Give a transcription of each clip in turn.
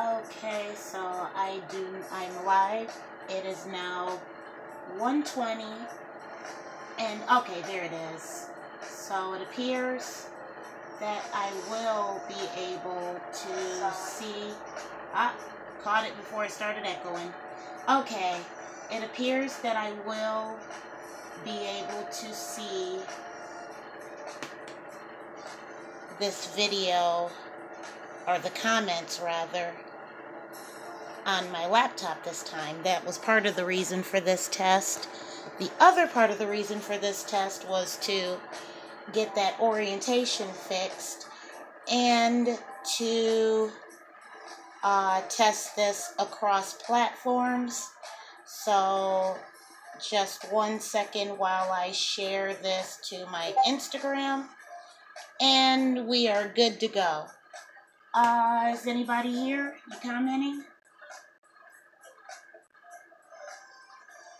Okay, so I'm live. It is now 1:20, and okay, there it is. So it appears that I will be able to see. Caught it before it started echoing. Okay, it appears that I will be able to see this video, or the comments rather, on my laptop this time. That was part of the reason for this test. The other part of the reason for this test was to get that orientation fixed and to test this across platforms. So just 1 second while I share this to my Instagram, and we are good to go. Is anybody here? You commenting?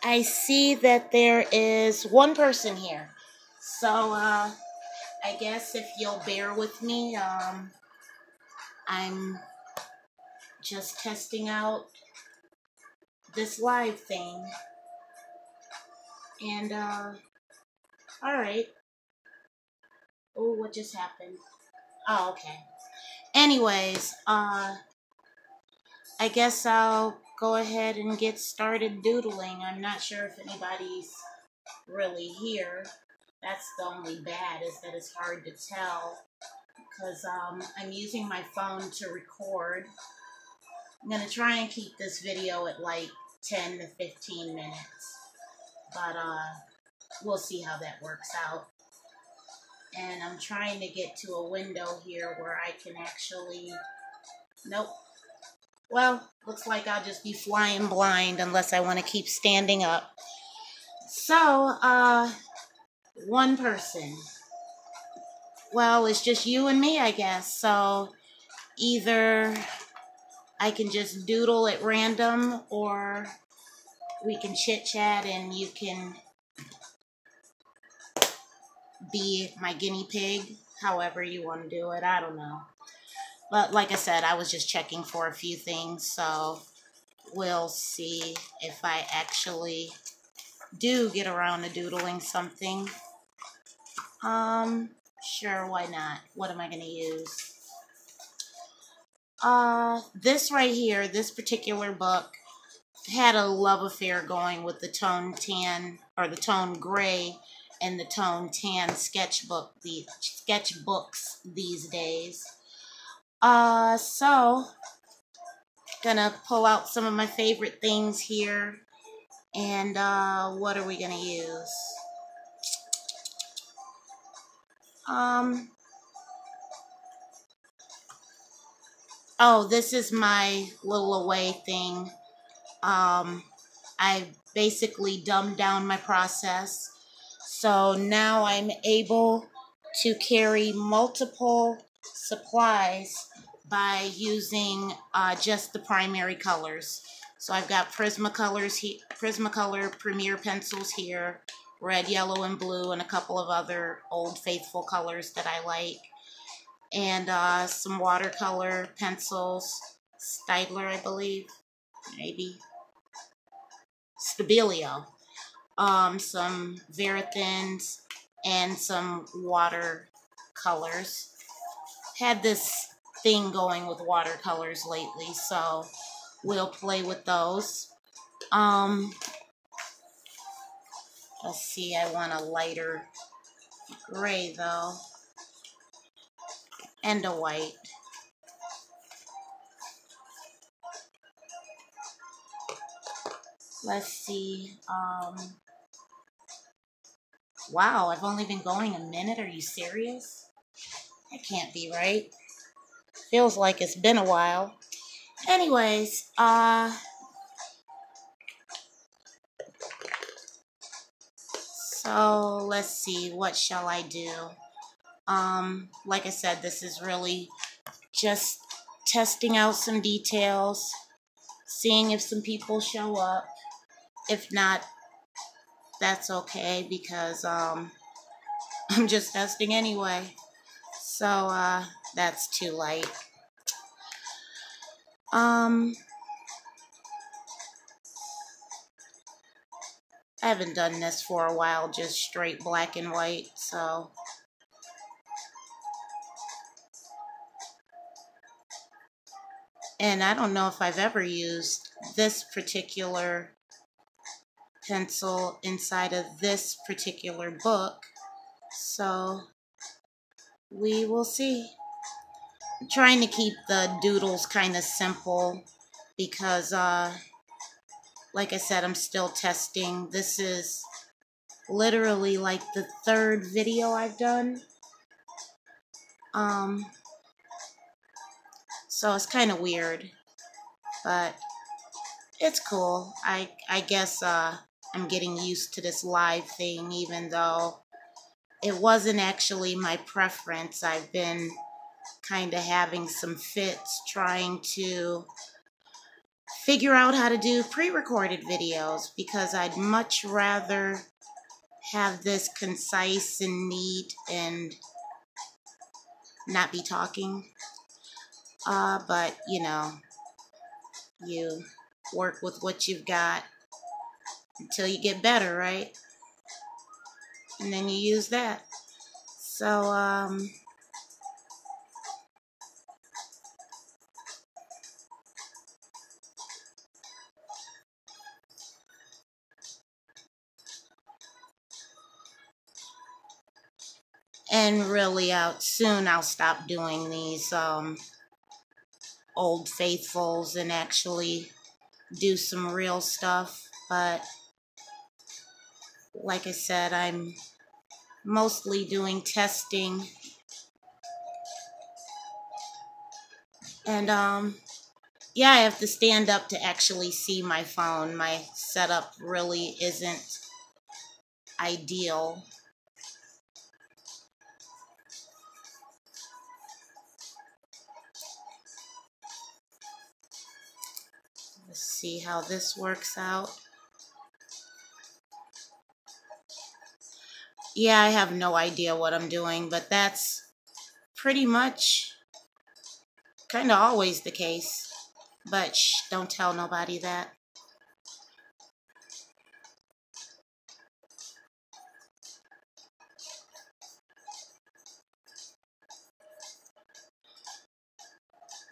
I see that there is one person here. So, I guess if you'll bear with me, I'm just testing out this live thing. And, alright. Oh, what just happened? Oh, okay. Anyways, I guess I'll go ahead and get started doodling. I'm not sure if anybody's really here. That's the only bad, is that it's hard to tell because I'm using my phone to record. I'm going to try and keep this video at like 10 to 15 minutes, but we'll see how that works out. And I'm trying to get to a window here where I can actually, nope. Well, looks like I'll just be flying blind unless I want to keep standing up. So, one person. Well, it's just you and me, I guess. So, either I can just doodle at random, or we can chit-chat and you can be my guinea pig, however you want to do it. I don't know. But like I said, I was just checking for a few things, so we'll see if I actually do get around to doodling something. Sure, why not? What am I going to use? This right here, this particular book, had a love affair going with the tone tan, or the tone gray, and the tone tan sketchbooks these days. So, gonna pull out some of my favorite things here, and what are we gonna use? Oh, this is my little away thing. I basically dumbed down my process, so now I'm able to carry multiple supplies by using just the primary colors. So I've got Prismacolor Premier pencils here, red, yellow, and blue, and a couple of other old faithful colors that I like. And some watercolor pencils, Stidler, I believe, maybe, Stabilio, some Verithins, and some watercolors. Had this thing going with watercolors lately, so we'll play with those. Let's see, I want a lighter gray though, and a white. Let's see, wow, I've only been going a minute, are you serious? That can't be right. Feels like it's been a while. Anyways, so let's see, what shall I do? Like I said, this is really just testing out some details, seeing if some people show up. If not, that's okay, because I'm just testing anyway. So that's too light. I haven't done this for a while, just straight black and white, so. And I don't know if I've ever used this particular pencil inside of this particular book, so we will see. I'm trying to keep the doodles kind of simple because, like I said, I'm still testing. This is literally like the third video I've done. So it's kind of weird, but it's cool. I guess I'm getting used to this live thing, even though it wasn't actually my preference. I've been kind of having some fits trying to figure out how to do pre-recorded videos because I'd much rather have this concise and neat and not be talking. But you know, you work with what you've got until you get better, right? And then you use that. So, and really out soon I'll stop doing these old faithfuls and actually do some real stuff. But like I said, I'm mostly doing testing. And yeah, I have to stand up to actually see my phone. My setup really isn't ideal. Let's see how this works out. Yeah, I have no idea what I'm doing, but that's pretty much kind of always the case. But shh, don't tell nobody that.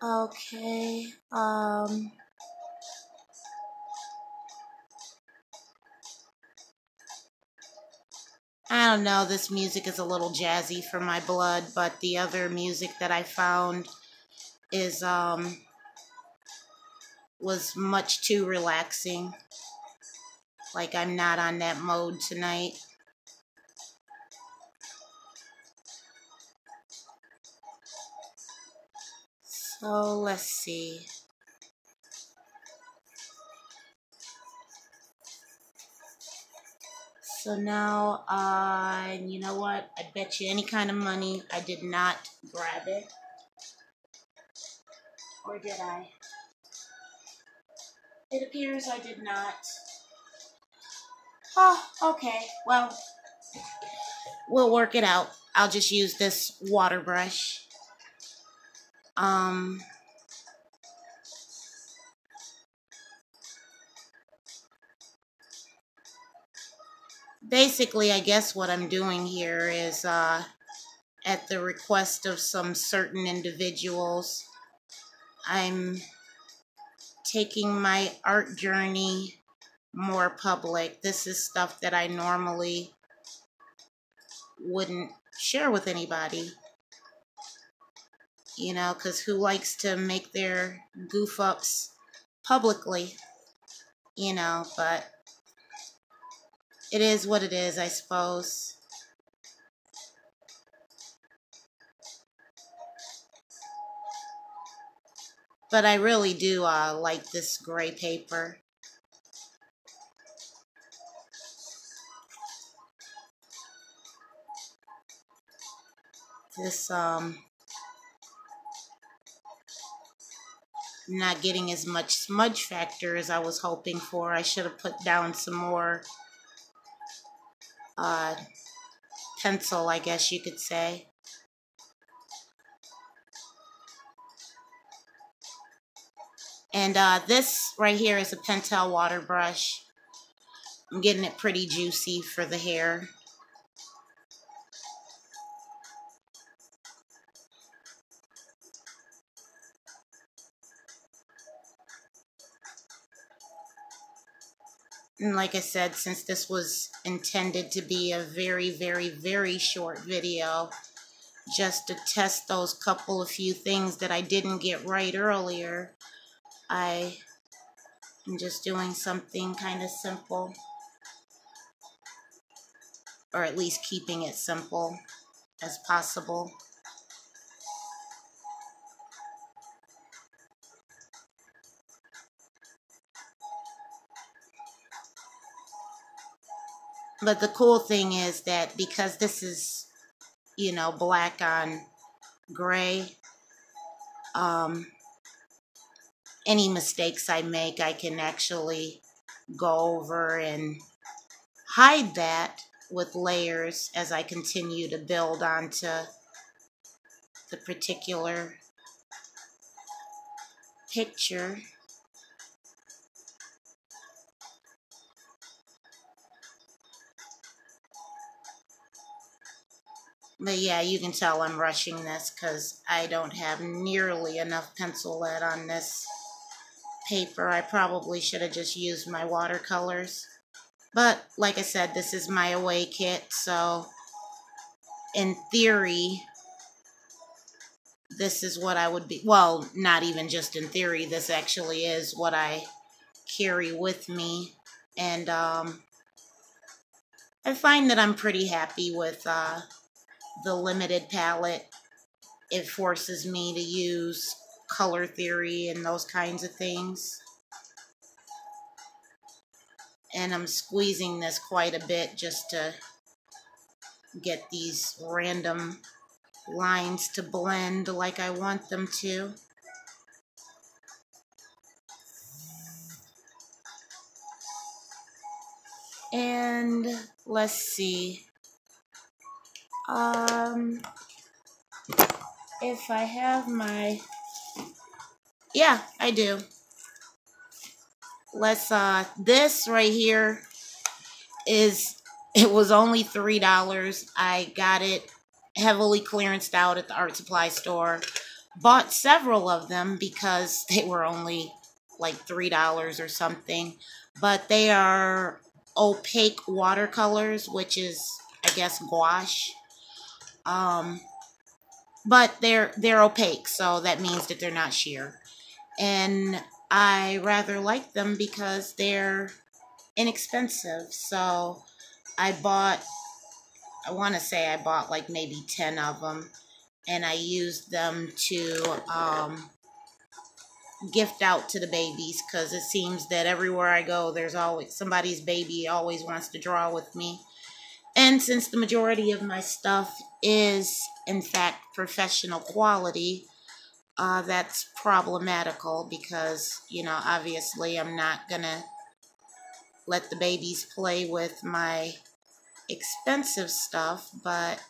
Okay, I don't know, this music is a little jazzy for my blood, but the other music that I found is, was much too relaxing. Like I'm not on that mode tonight. So let's see. So now, you know what? I bet you any kind of money I did not grab it. Or did I? It appears I did not. Oh, okay. Well, we'll work it out. I'll just use this water brush. Basically, I guess what I'm doing here is, at the request of some certain individuals, I'm taking my art journey more public. This is stuff that I normally wouldn't share with anybody, you know, because who likes to make their goof ups publicly, you know, but it is what it is, I suppose. But I really do like this gray paper. This, not getting as much smudge factor as I was hoping for. I should have put down some more pencil, I guess you could say. And this right here is a Pentel water brush. I'm getting it pretty juicy for the hair. And like I said, since this was intended to be a very, very, very short video, just to test those couple of few things that I didn't get right earlier, I am just doing something kind of simple, or at least keeping it simple as possible. But the cool thing is that because this is, you know, black on gray, any mistakes I make, I can actually go over and hide that with layers as I continue to build onto the particular picture. But yeah, you can tell I'm rushing this because I don't have nearly enough pencil lead on this paper. I probably should have just used my watercolors. But like I said, this is my away kit, so in theory, this is what I would be, well, not even just in theory, this actually is what I carry with me. And I find that I'm pretty happy with the limited palette. It forces me to use color theory and those kinds of things. And I'm squeezing this quite a bit just to get these random lines to blend like I want them to. And let's see. If I have my, yeah, I do. Let's, this right here is, it was only $3. I got it heavily clearanced out at the art supply store. Bought several of them because they were only like $3 or something. But they are opaque watercolors, which is, I guess, gouache. But they're opaque, so that means that they're not sheer. And I rather like them because they're inexpensive. So I want to say I bought like maybe 10 of them, and I used them to gift out to the babies, because it seems that everywhere I go, there's always somebody's baby always wants to draw with me. And since the majority of my stuff is, in fact, professional quality, that's problematical because, you know, obviously I'm not going to let the babies play with my expensive stuff, but,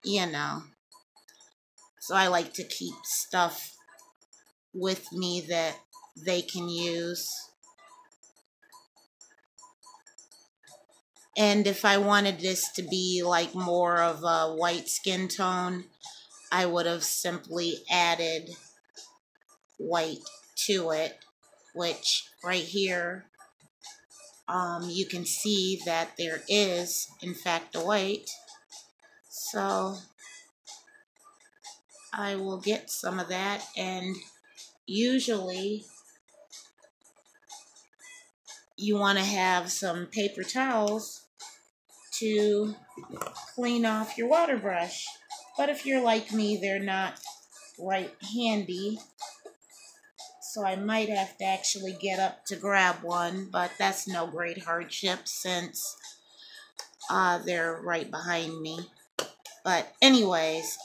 you know, so I like to keep stuff with me that they can use. And if I wanted this to be like more of a white skin tone, I would have simply added white to it, which right here, you can see that there is, in fact, a white. So I will get some of that, and usually you want to have some paper towels to clean off your water brush. But if you're like me, they're not right handy, so I might have to actually get up to grab one, but that's no great hardship since they're right behind me. But anyways,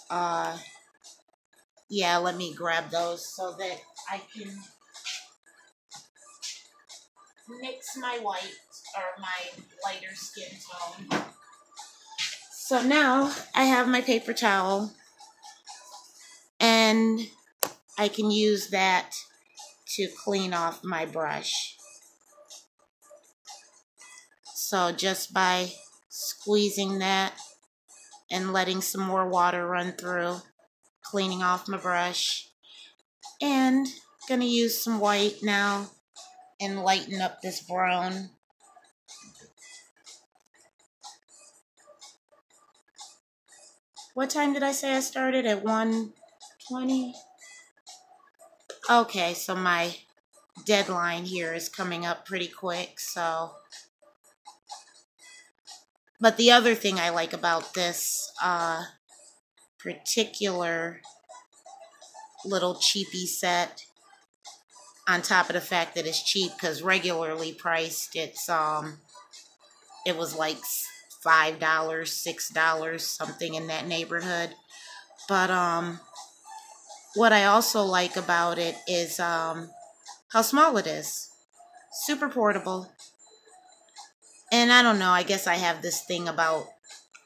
yeah, let me grab those so that I can mix my white or my lighter skin tone. So now I have my paper towel, and I can use that to clean off my brush. So just by squeezing that and letting some more water run through, cleaning off my brush. And gonna use some white now and lighten up this brown. What time did I say I started? At 1:20? Okay, so my deadline here is coming up pretty quick, so. But the other thing I like about this particular little cheapy set, on top of the fact that it's cheap, because regularly priced, it was like $5, $6, something in that neighborhood. But what I also like about it is how small it is. Super portable. And I don't know, I guess I have this thing about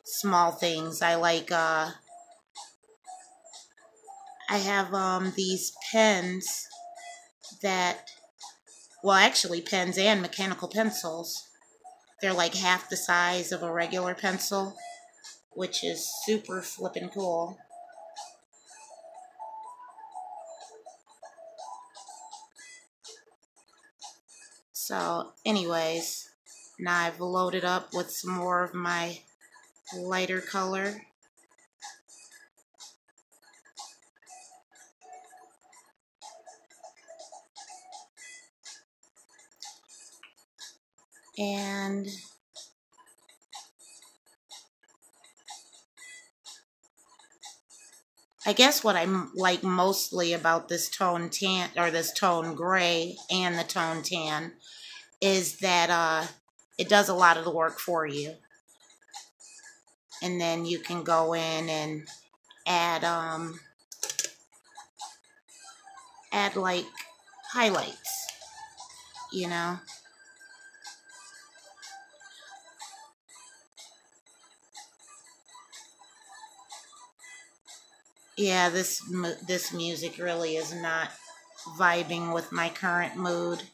small things. I like I have these pens that, well, actually pens and mechanical pencils. They're like half the size of a regular pencil, which is super flippin' cool. So anyways, now I've loaded up with some more of my lighter color. And I guess what I like mostly about this tone tan, or this tone gray and the tone tan, is that it does a lot of the work for you. And then you can go in and add like highlights, you know. Yeah, this music really is not vibing with my current mood,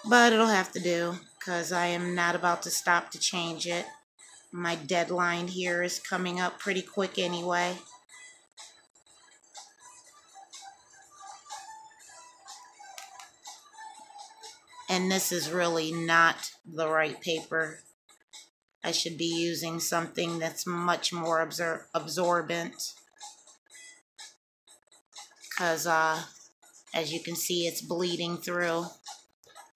but it'll have to do, because I am not about to stop to change it. My deadline here is coming up pretty quick anyway. And this is really not the right paper. I should be using something that's much more absorbent, because as you can see, it's bleeding through.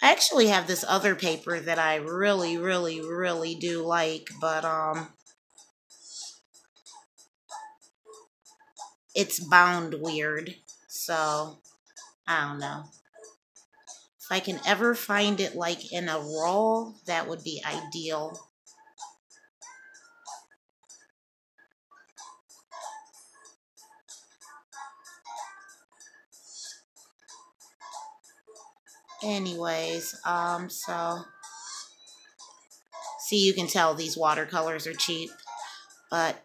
I actually have this other paper that I really, really, really do like, but it's bound weird, so I don't know. If I can ever find it like in a roll, that would be ideal. Anyways, so see, you can tell these watercolors are cheap, but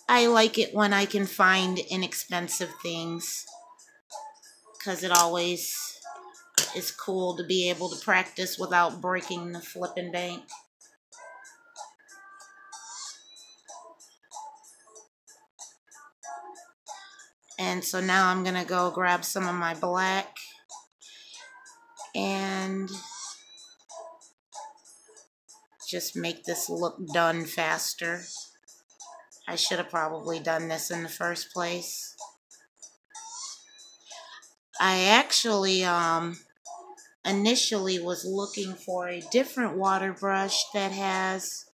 I like it when I can find inexpensive things, because it always is cool to be able to practice without breaking the flippin' bank. And so now I'm gonna go grab some of my black and just make this look done faster. I should have probably done this in the first place. I actually initially was looking for a different water brush that has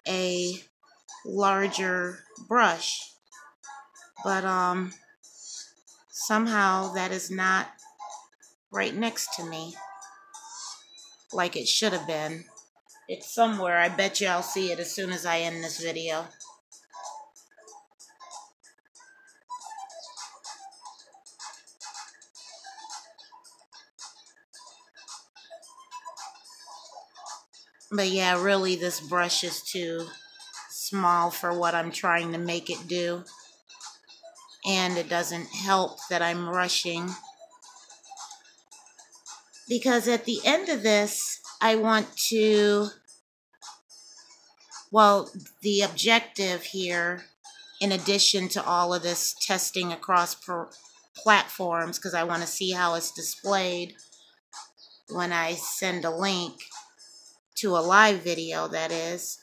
a larger brush, but somehow that is not right next to me like it should have been. It's somewhere. I bet you I'll see it as soon as I end this video. But yeah, really this brush is too small for what I'm trying to make it do. And it doesn't help that I'm rushing, because at the end of this, I want to, well, the objective here, in addition to all of this testing across platforms, because I want to see how it's displayed when I send a link to a live video, that is.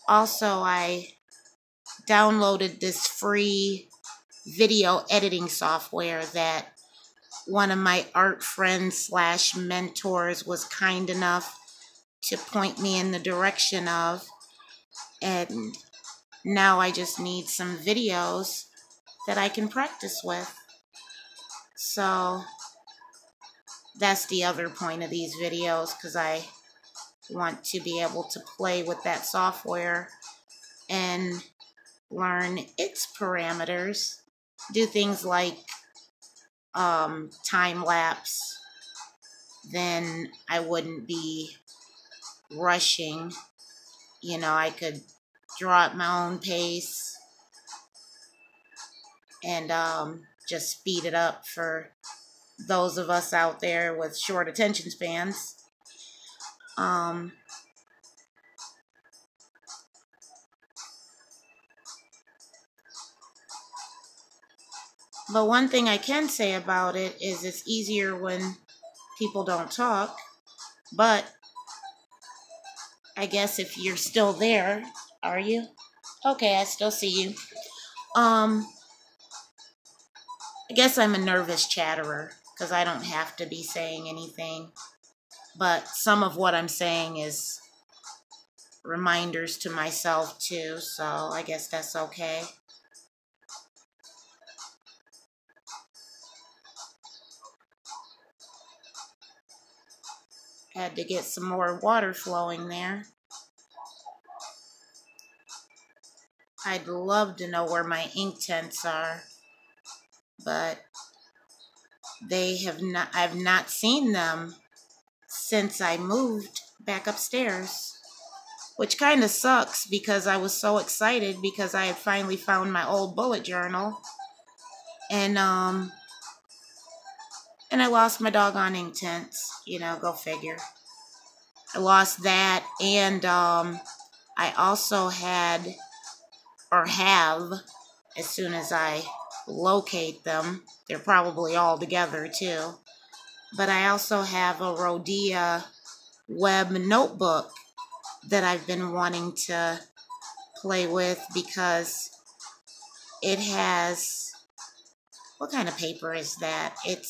Also, I downloaded this free video editing software that one of my art friends slash mentors was kind enough to point me in the direction of. And now I just need some videos that I can practice with. So that's the other point of these videos, because I want to be able to play with that software and learn its parameters. Do things like time lapse. Then I wouldn't be rushing. You know, I could draw at my own pace and just speed it up for those of us out there with short attention spans. But one thing I can say about it is it's easier when people don't talk. But I guess if you're still there, are you? Okay, I still see you. I guess I'm a nervous chatterer because I don't have to be saying anything. But some of what I'm saying is reminders to myself too, so I guess that's okay. Had to get some more water flowing there. I'd love to know where my ink tints are, but I've not seen them since I moved back upstairs, which kind of sucks because I was so excited because I had finally found my old bullet journal, and I lost my doggone ink tints. You know, go figure. I lost that, and I also had, or have, as soon as I locate them, they're probably all together too, but I also have a Rhodia web notebook that I've been wanting to play with because it has, what kind of paper is that? It's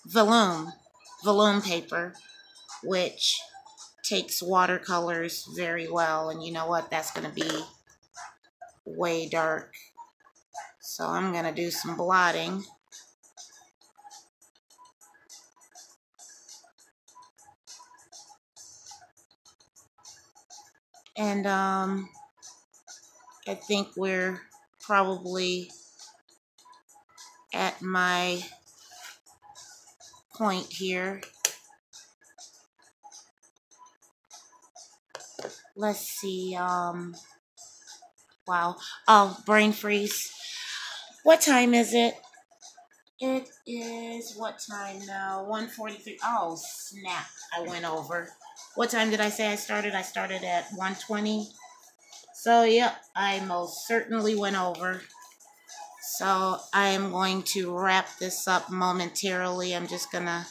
vellum paper, which takes watercolors very well, and you know what, that's going to be way dark. So I'm going to do some blotting. And I think we're probably at my point here. Let's see. Wow. Oh, brain freeze. What time is it? It is what time now? 1:43. Oh, snap. I went over. What time did I say I started? I started at 1:20. So, yep, I most certainly went over. So, I am going to wrap this up momentarily. I'm just going to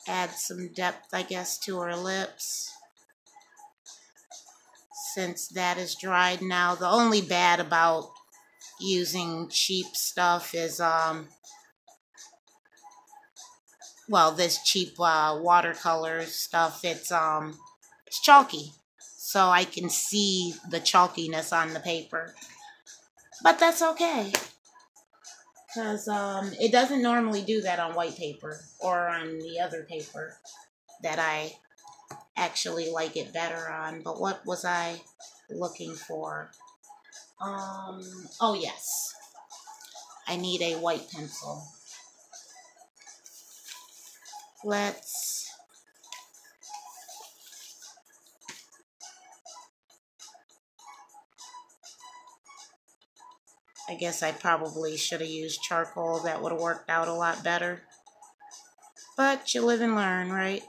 add some depth, I guess, to her lips, since that is dried now. The only bad about using cheap stuff is, well, this cheap watercolor stuff, it's chalky. So I can see the chalkiness on the paper. But that's okay, because it doesn't normally do that on white paper or on the other paper that I actually like it better on. But what was I looking for? Oh yes, I need a white pencil. Let's I guess I probably should have used charcoal. That would have worked out a lot better. But you live and learn, right?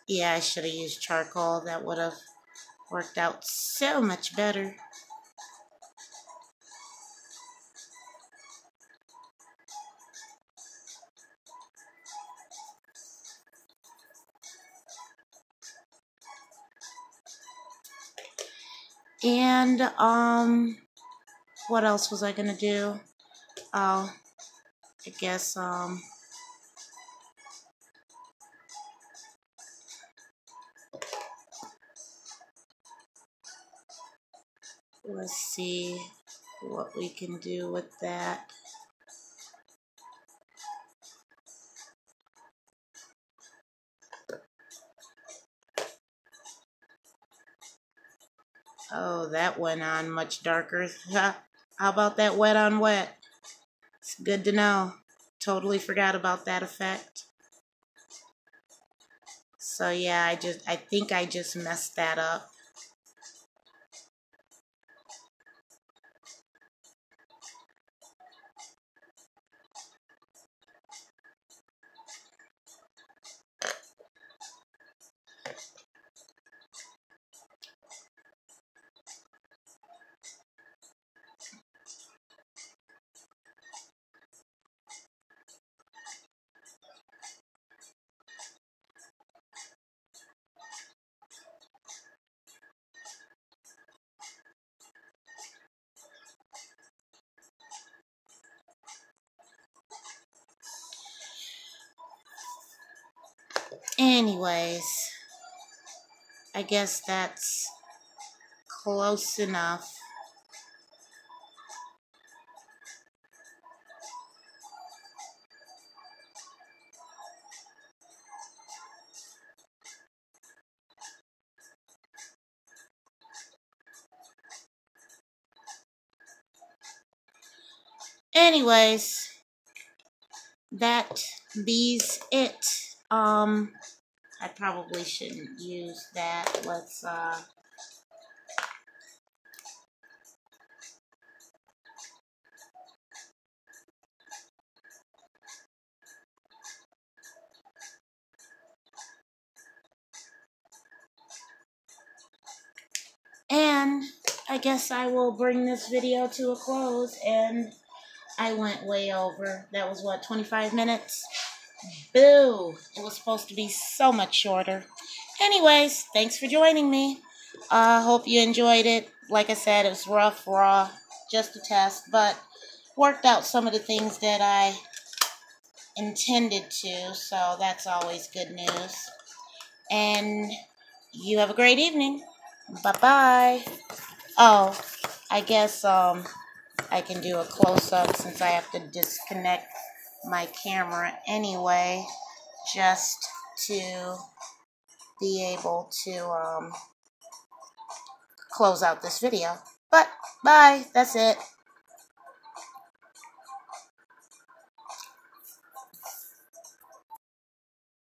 Yeah, I should have used charcoal. That would have worked out so much better. And, what else was I gonna do? Oh, I guess, let's see what we can do with that. Oh, that went on much darker. How about that wet on wet? It's good to know. Totally forgot about that effect. So yeah, I think I just messed that up. Anyways, I guess that's close enough. Anyways, that be's it. I probably shouldn't use that. Let's and I guess I will bring this video to a close, and I went way over. That was what, 25 minutes? Boo! It was supposed to be so much shorter. Anyways, thanks for joining me. Hope you enjoyed it. Like I said, it was rough, raw, just a test, but worked out some of the things that I intended to, so that's always good news. And you have a great evening. Bye-bye. Oh, I guess I can do a close-up since I have to disconnect my camera anyway, just to be able to close out this video. But bye, that's it.